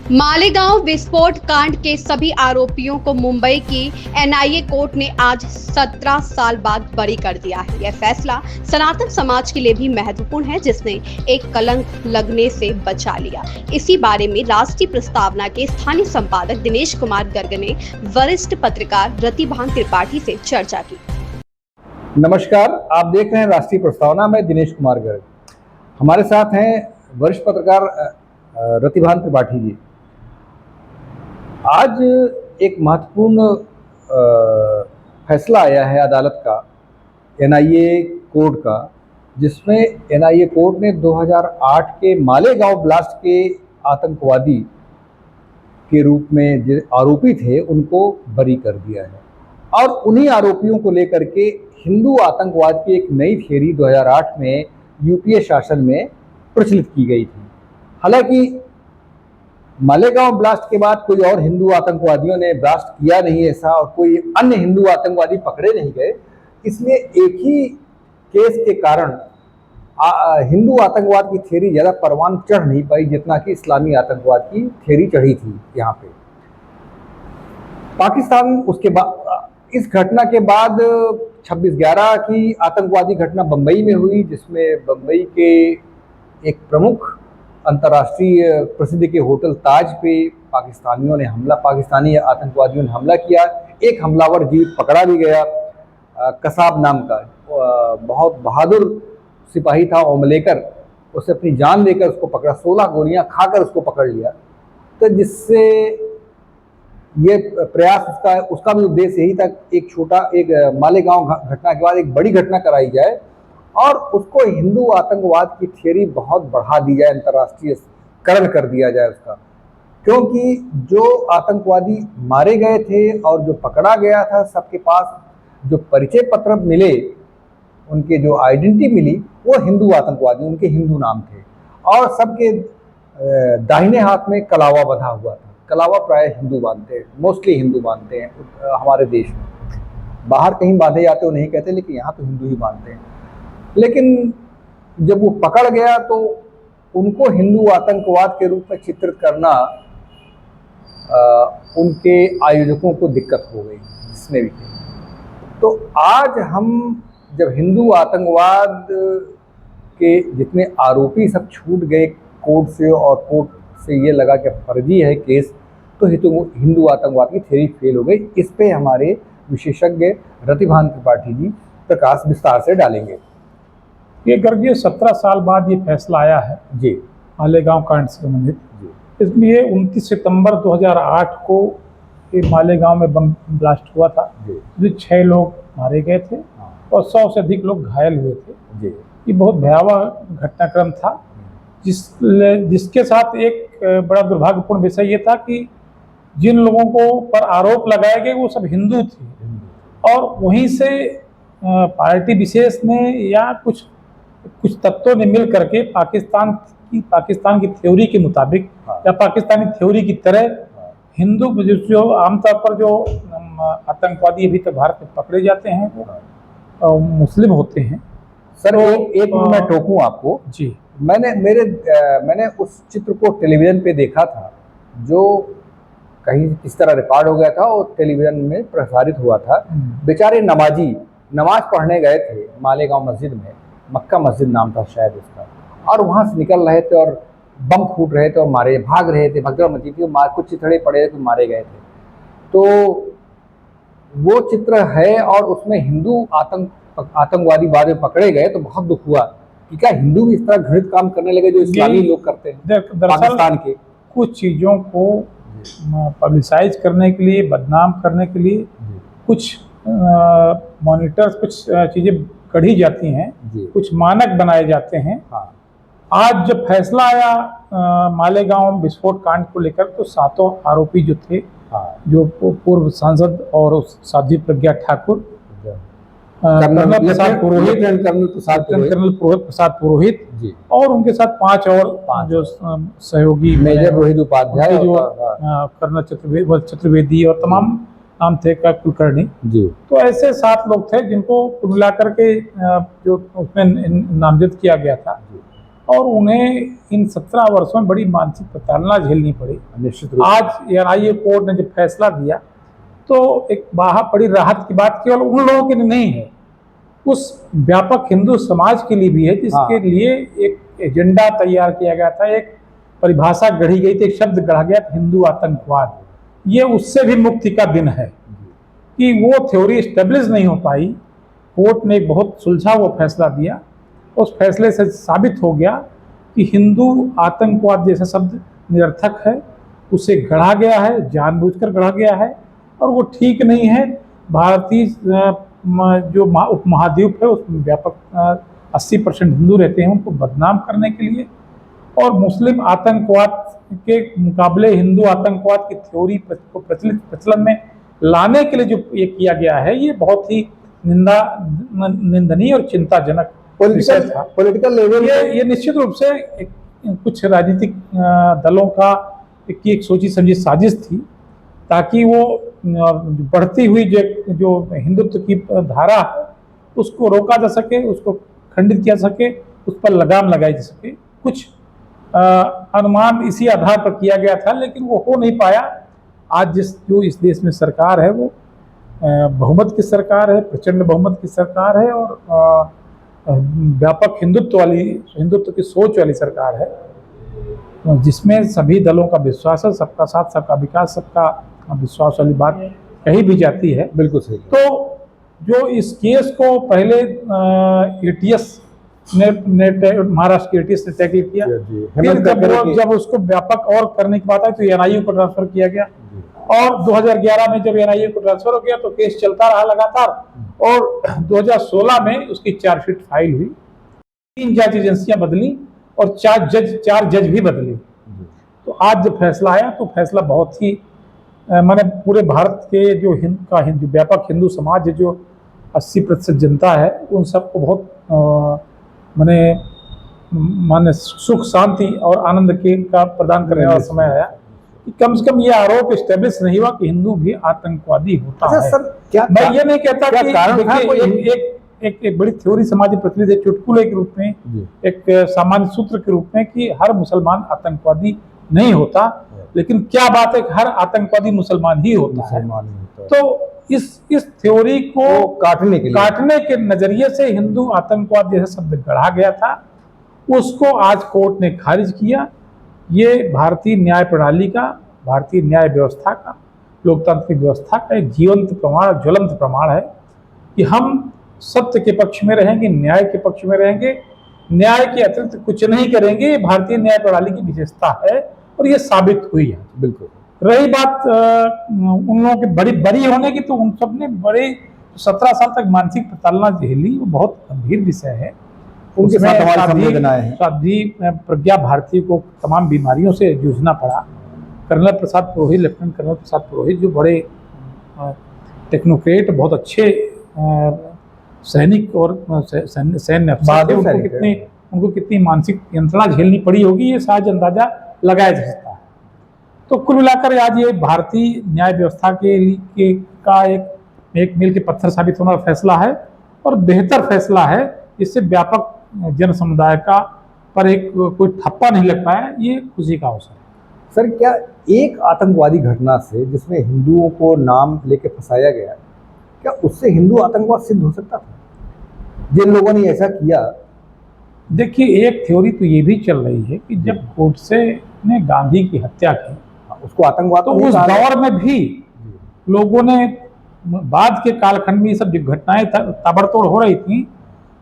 मालेगांव विस्फोट कांड के सभी आरोपियों को मुंबई की एनआईए कोर्ट ने आज 17 साल बाद बरी कर दिया है। यह फैसला सनातन समाज के लिए भी महत्वपूर्ण है, जिसने एक कलंक लगने से बचा लिया। इसी बारे में राष्ट्रीय प्रस्तावना के स्थानीय संपादक दिनेश कुमार गर्ग ने वरिष्ठ पत्रकार रतिभान त्रिपाठी से चर्चा की। नमस्कार, आप देख रहे हैं राष्ट्रीय प्रस्तावना में दिनेश कुमार गर्ग। हमारे साथ हैं वरिष्ठ पत्रकार रतिभान त्रिपाठी जी। आज एक महत्वपूर्ण फैसला आया है अदालत का, एनआईए कोर्ट का, जिसमें एनआईए कोर्ट ने 2008 के मालेगांव ब्लास्ट के आतंकवादी के रूप में जो आरोपी थे उनको बरी कर दिया है। और उन्हीं आरोपियों को लेकर के हिंदू आतंकवाद की एक नई थियरी 2008 में यूपीए शासन में प्रचलित की गई थी। हालांकि मालेगांव ब्लास्ट के बाद कोई और हिंदू आतंकवादियों ने ब्लास्ट किया नहीं ऐसा, और कोई अन्य हिंदू आतंकवादी पकड़े नहीं गए, इसलिए एक ही केस के कारण हिंदू आतंकवाद की थियरी ज़्यादा परवान चढ़ नहीं पाई जितना कि इस्लामी आतंकवाद की थियरी चढ़ी थी। यहाँ पे पाकिस्तान उसके बाद, इस घटना के बाद 26/11 की आतंकवादी घटना बम्बई में हुई, जिसमें बम्बई के एक प्रमुख अंतर्राष्ट्रीय प्रसिद्ध के होटल ताज पे पाकिस्तानी आतंकवादियों ने हमला किया। एक हमलावर जीवित पकड़ा भी गया। कसाब नाम का बहुत बहादुर सिपाही था, ओमलेकर, उसने अपनी जान लेकर उसको पकड़ा, 16 गोलियां खाकर उसको पकड़ लिया। तो जिससे ये प्रयास उसका भी उद्देश्य यही था, एक मालेगांव घटना के बाद एक बड़ी घटना कराई जाए और उसको हिंदू आतंकवाद की थियरी बहुत बढ़ा दी जाए, अंतर्राष्ट्रीयकरण कर दिया जाए उसका। क्योंकि जो आतंकवादी मारे गए थे और जो पकड़ा गया था, सबके पास जो परिचय पत्र मिले, उनके जो आइडेंटिटी मिली, वो हिंदू आतंकवादी, उनके हिंदू नाम थे। और सबके दाहिने हाथ में कलावा बंधा हुआ था। कलावा प्राय हिंदू बांधते हैं, मोस्टली हिंदू बांधते हैं हमारे देश में। बाहर कहीं बांधे जाते हो नहीं कहते, लेकिन यहाँ तो हिंदू ही बांधते हैं। लेकिन जब वो पकड़ गया तो उनको हिंदू आतंकवाद के रूप में चित्रित करना उनके आयोजकों को दिक्कत हो गई, जिसने भी की। तो आज हम जब हिंदू आतंकवाद के जितने आरोपी सब छूट गए कोर्ट से, और कोर्ट से ये लगा कि फर्जी है केस, तो हिंदू आतंकवाद की थ्योरी फेल हो गई। इस पे हमारे विशेषज्ञ रतिभान त्रिपाठी जी प्रकाश विस्तार से डालेंगे। ये गर्ग 17 साल बाद ये फैसला आया है जी, मालेगांव कांड से संबंधित। जी, इसमें ये 29 सितंबर 2008 को ये मालेगांव में बम ब्लास्ट हुआ था, जिसमें 6 लोग मारे गए थे और 100 से अधिक लोग घायल हुए थे। जी, ये बहुत भयावह घटनाक्रम था, जिसके साथ एक बड़ा दुर्भाग्यपूर्ण विषय ये था कि जिन लोगों को पर आरोप लगाए गए वो सब हिंदू थे, और वहीं से पार्टी विशेष ने या कुछ तत्वों ने मिल करके पाकिस्तान की थ्योरी के मुताबिक या पाकिस्तानी थ्योरी की तरह हिंदू जो आमतौर पर जो आतंकवादी अभी तक भारत में पकड़े जाते हैं वो मुस्लिम होते हैं। सर एक मैं टोकूं आपको जी। मैंने उस चित्र को टेलीविज़न पे देखा था, जो कहीं किस तरह रिकॉर्ड हो गया था और टेलीविज़न में प्रसारित हुआ था। बेचारे नमाजी नमाज पढ़ने गए थे मालेगांव मस्जिद में, मक्का मस्जिद नाम था शायद उसका, और वहाँ से निकल रहे थे और बम फूट रहे थे और भाग रहे थे, भगदड़ मची थी, कुछ चिथड़े पड़े तो मारे गए थे। तो वो चित्र है, और उसमें हिंदू आतंकवादी बाद में पकड़े गए तो बहुत दुख हुआ कि क्या हिंदू भी इस तरह घृणित काम करने लगे जो इस्लामी लोग करते हैं पाकिस्तान के। कुछ चीज़ों को पब्लिसाइज करने के लिए, बदनाम करने के लिए कुछ मॉनिटर्स, कुछ चीज़ें कढ़ी जाती हैं, कुछ मानक बनाए जाते हैं। आज जब फैसला आया मालेगांव विस्फोट कांड को लेकर, तो 7 आरोपी जो थे, जो पूर्व सांसद और साध्वी प्रज्ञा ठाकुर, कर्नल प्रसाद पुरोहित और उनके साथ 5 और जो सहयोगी, मेजर रोहित उपाध्याय, जो कर्नल चतुर्वेदी और तमाम नाम थे का कुलकर्णी जी। तो ऐसे 7 लोग थे जिनको कुल मिलाकर के जो उसमें नामजद किया गया था। और उन्हें इन 17 वर्षों में बड़ी मानसिक प्रताड़ना झेलनी पड़ी। निश्चित रूप आज एनआईए कोर्ट ने जब फैसला दिया तो एक बड़ी राहत की बात केवल उन लोगों के लिए नहीं है, उस व्यापक हिंदू समाज के लिए भी है जिसके लिए एक एजेंडा तैयार किया गया था, एक परिभाषा गढ़ी गई थी, एक शब्द गढ़ा गया था, हिंदू आतंकवाद। ये उससे भी मुक्ति का दिन है कि वो थ्योरी स्टेब्लिश नहीं हो पाई। कोर्ट ने बहुत सुलझा वो फैसला दिया। उस फैसले से साबित हो गया कि हिंदू आतंकवाद जैसा शब्द निरर्थक है, उसे गढ़ा गया है, जानबूझकर गढ़ा गया है और वो ठीक नहीं है। भारतीय जो उपमहाद्वीप है उसमें व्यापक 80% हिंदू रहते हैं, उनको बदनाम करने के लिए और मुस्लिम आतंकवाद के मुकाबले हिंदू आतंकवाद की थ्योरी को प्रचलन में लाने के लिए जो ये किया गया है, ये बहुत ही निंदनीय और चिंताजनक विषय था। पॉलिटिकल लेवल ये निश्चित रूप से कुछ राजनीतिक दलों का की एक सोची समझी साजिश थी ताकि वो बढ़ती हुई जो हिंदुत्व की धारा है उसको रोका जा सके, उसको खंडित किया सके, उस पर लगाम लगाई जा सके। कुछ अनुमान इसी आधार पर किया गया था, लेकिन वो हो नहीं पाया। आज जो इस देश में सरकार है वो बहुमत की सरकार है, प्रचंड बहुमत की सरकार है और व्यापक हिंदुत्व की सोच वाली सरकार है, जिसमें सभी दलों का विश्वास है, सबका साथ सबका विकास, सबका विश्वास वाली बात कही भी जाती है। बिल्कुल सही। तो जो इस केस को पहले एटीएस ने महाराष्ट्र के एटीएस ने टैकल किया, फिर जब उसको व्यापक और करने की बात आई तो एनआईए को ट्रांसफर किया गया और 2011 में जब एनआईए को ट्रांसफर हो गया तो केस चलता रहा लगातार और 2016 में उसकी चार्जशीट फाइल हुई। 3 जांच एजेंसियां बदली और 4 जज भी बदले। तो आज जब फैसला आया तो फैसला बहुत ही माने पूरे भारत के जो व्यापक हिंदू समाज है, जो 80% जनता है, उन सबको बहुत माने सुख शांति और आनंद का प्रदान करने वाला समय आया कि कम से कम ये आरोप स्टेब्लिश नहीं हुआ कि हिंदू भी आतंकवादी होता है। सर क्या मैं ये नहीं कहता कि कारण था एक बड़ी थ्योरी समाज प्रचलित है चुटकुले के रूप में, एक सामान्य सूत्र के रूप में कि हर मुसलमान आतंकवादी नहीं होता, लेकिन क्या बात है कि हर आतंकवादी मुसलमान ही होता है। तो इस थ्योरी को काटने के नजरिए से हिंदू आतंकवाद जैसा शब्द गढ़ा गया था, उसको आज कोर्ट ने खारिज किया। ये भारतीय न्याय प्रणाली का, भारतीय न्याय व्यवस्था का, लोकतांत्रिक व्यवस्था का एक जीवंत प्रमाण, ज्वलंत प्रमाण है कि हम सत्य के पक्ष में रहेंगे, न्याय के पक्ष में रहेंगे, न्याय के अतिरिक्त कुछ नहीं करेंगे। ये भारतीय न्याय प्रणाली की विशेषता है और ये साबित हुई है। बिल्कुल। रही बात उन लोगों के बड़ी होने की, तो उन सब ने बड़े 17 साल तक मानसिक प्रताड़ना झेली, वो बहुत गंभीर विषय है। उनके साथ हमारी संवेदनाएं हैं। साध्वी प्रज्ञा भारती को तमाम बीमारियों से जूझना पड़ा। Colonel Prasad Purohit, lieutenant colonel Prasad Purohit जो बड़े टेक्नोक्रेट, बहुत अच्छे सैनिक और सैन्य अफसर थे, उनको कितनी मानसिक यंत्रणा झेलनी पड़ी होगी, ये शायद अंदाजा लगाया जा सकता है। तो कुल मिलाकर आज ये भारतीय न्याय व्यवस्था का एक मील के पत्थर साबित होना फैसला है और बेहतर फैसला है। इससे व्यापक जन समुदाय का पर कोई ठप्पा नहीं लग पाया, ये खुशी का अवसर है। सर क्या एक आतंकवादी घटना से जिसमें हिंदुओं को नाम लेके फंसाया गया, क्या उससे हिंदू आतंकवाद सिद्ध हो सकता था जिन लोगों ने ऐसा किया? देखिए, एक थ्योरी तो ये भी चल रही है कि जब गोडसे ने गांधी की हत्या की, उसको आतंकवाद तो उस दौर में भी लोगों ने, बाद के कालखंड में ये सब घटनाएं ताबड़तोड़ हो रही थी,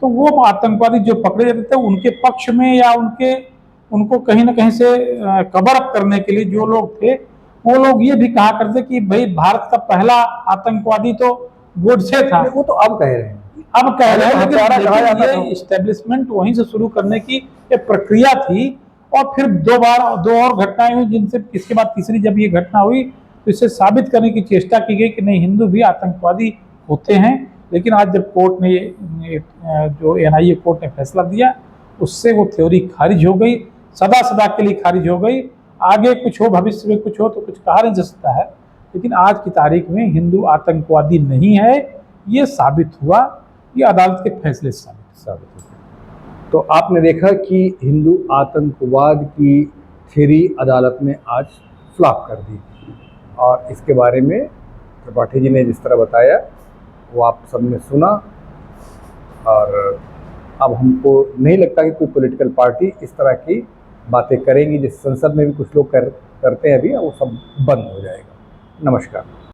तो वो आतंकवादी जो पकड़े जाते थे उनके पक्ष में या उनको कहीं ना कहीं से कवर अप करने के लिए जो लोग थे, वो लोग ये भी कहा करते कि भाई भारत का पहला आतंकवादी तो गोडसे था। वो तो अब कह रहे हैं, लेकिन ये इस्टेब्लिशमेंट वहीं से शुरू करने की एक प्रक्रिया थी और फिर दो और घटनाएं हुई, जिनसे इसके बाद तीसरी जब ये घटना हुई तो इसे साबित करने की चेष्टा की गई कि नहीं, हिंदू भी आतंकवादी होते हैं। लेकिन आज जब कोर्ट ने जो एनआईए कोर्ट ने फैसला दिया, उससे वो थ्योरी खारिज हो गई, सदा के लिए खारिज हो गई। आगे कुछ हो, भविष्य में कुछ हो तो कुछ कहा नहीं जा सकता है, लेकिन आज की तारीख में हिंदू आतंकवादी नहीं है, ये साबित हुआ, ये अदालत के फैसले से साबित हुआ। तो आपने देखा कि हिंदू आतंकवाद की थ्योरी अदालत ने आज फ्लॉप कर दी और इसके बारे में त्रिपाठी जी ने जिस तरह बताया वो आप सबने सुना। और अब हमको नहीं लगता कि कोई पॉलिटिकल पार्टी इस तरह की बातें करेंगी। जिस संसद में भी कुछ लोग करते हैं अभी, वो सब बंद हो जाएगा। नमस्कार।